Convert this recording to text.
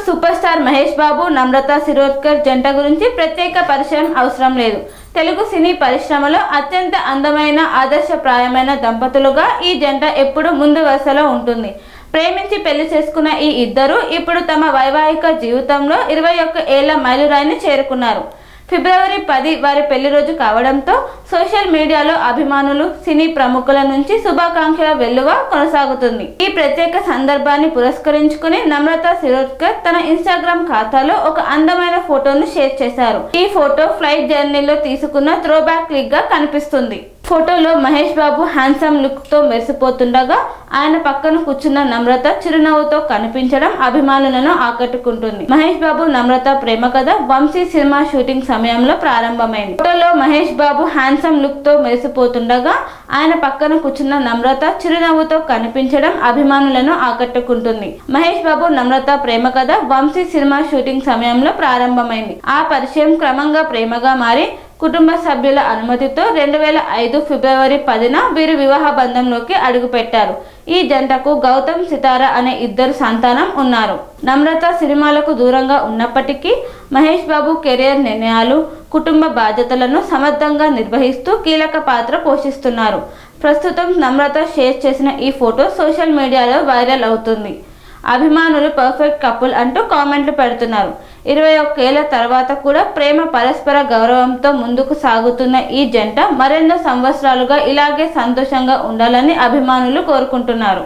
Super star Mahesh Babu, నమ్రత శిరోద్కర్ జంట గురించి ప్రత్యేక పరిచయం అవసరం లేదు. తెలుగు సినీ పరిశ్రమలో అత్యంత అందమైన, ఆదర్శప్రాయమైన దంపతులుగా ఈ జంట ఎప్పుడు ముందు వరుసలో ఉంటుంది. ప్రేమించి పెళ్లి చేసుకున్న ఈ ఇద్దరు ఇప్పుడు తమ వైవాహిక జీవితంలో 21 ఏళ్ల మైలురాయిని చేరుకున్నారు. ఫిబ్రవరి 10 వారి పెళ్లి రోజు కావడంతో సోషల్ మీడియాలో అభిమానులు, సినీ ప్రముఖుల నుంచి శుభాకాంక్షల వెల్లువ కొనసాగుతుంది. ఈ ప్రత్యేక సందర్భాన్ని పురస్కరించుకుని నమ్రత శిరోద్కర్ తన ఇన్స్టాగ్రామ్ ఖాతాలో ఒక అందమైన ఫోటోను షేర్ చేశారు. ఈ ఫోటో ఫ్లైట్ జర్నీలో తీసుకున్న త్రోబ్యాక్ క్లిక్ గా కనిపిస్తుంది. ఫోటోలో మహేష్ బాబు హ్యాండ్సమ్ లుక్ తో మెరిసిపోతుండగా ఆయన పక్కన కూర్చున్న నమ్రత చిరునవ్వుతో కనిపించడం అభిమానులను ఆకట్టుకుంటుంది. మహేష్ బాబు నమ్రత ప్రేమ కథ వంశీ సినిమా షూటింగ్ సమయంలో ప్రారంభమైంది. ఫోటోలో మహేష్ బాబు హ్యాండ్సమ్ లుక్ తో మెరిసిపోతుండగా ఆయన పక్కన కూర్చున్న నమ్రత చిరునవ్వుతో కనిపించడం అభిమానులను ఆకట్టుకుంటుంది. మహేష్ బాబు నమ్రత ప్రేమ కథ వంశీ సినిమా షూటింగ్ సమయంలో ప్రారంభమైంది. ఆ పరిచయం క్రమంగా ప్రేమగా మారి కుటుంబ సభ్యుల అనుమతితో 2005 ఫిబ్రవరి 10న వీరు వివాహ బంధంలోకి అడుగుపెట్టారు. ఈ జంటకు గౌతమ్, సితార అనే ఇద్దరు సంతానం ఉన్నారు. నమ్రత సినిమాలకు దూరంగా ఉన్నప్పటికీ మహేష్ బాబు కెరీర్ నిర్ణయాలు, కుటుంబ బాధ్యతలను సమర్థంగా నిర్వహిస్తూ కీలక పాత్ర పోషిస్తున్నారు. ప్రస్తుతం నమ్రత షేర్ చేసిన ఈ ఫోటో సోషల్ మీడియాలో వైరల్ అవుతుంది. అభిమానులు పర్ఫెక్ట్ కపుల్ అంటూ కామెంట్లు పెడుతున్నారు. 21 ఏళ్ల తర్వాత కూడా ప్రేమ, పరస్పర గౌరవంతో ముందుకు సాగుతున్న ఈ జంట మరెన్నో సంవత్సరాలుగా ఇలాగే సంతోషంగా ఉండాలని అభిమానులు కోరుకుంటున్నారు.